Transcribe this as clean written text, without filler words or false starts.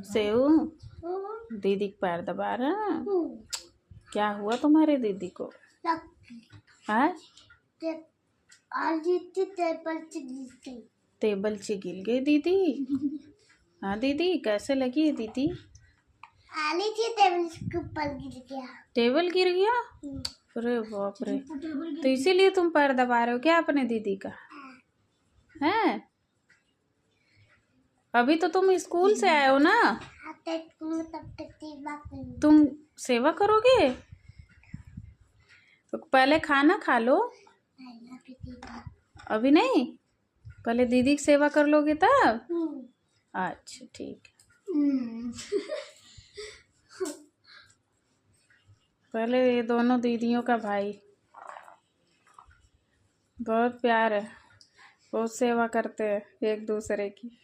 Save दीदी के पैर दबा रहा है। क्या हुआ तुम्हारे दीदी को? टेबल से गिर गई दीदी। हाँ दीदी, कैसे लगी है दीदी? टेबल के ऊपर गिर गया। टेबल गिर गया? अरे बाप रे। तो इसीलिए तुम पैर दबा रहे हो क्या अपने दीदी का? हैं? अभी तो तुम स्कूल से आए हो ना? तुम सेवा करोगे? तो पहले खाना खा लो। अभी नहीं, पहले दीदी की सेवा कर लोगे तब। अच्छा ठीक है। पहले ये दोनों दीदियों का भाई बहुत प्यार है, बहुत सेवा करते हैं एक दूसरे की।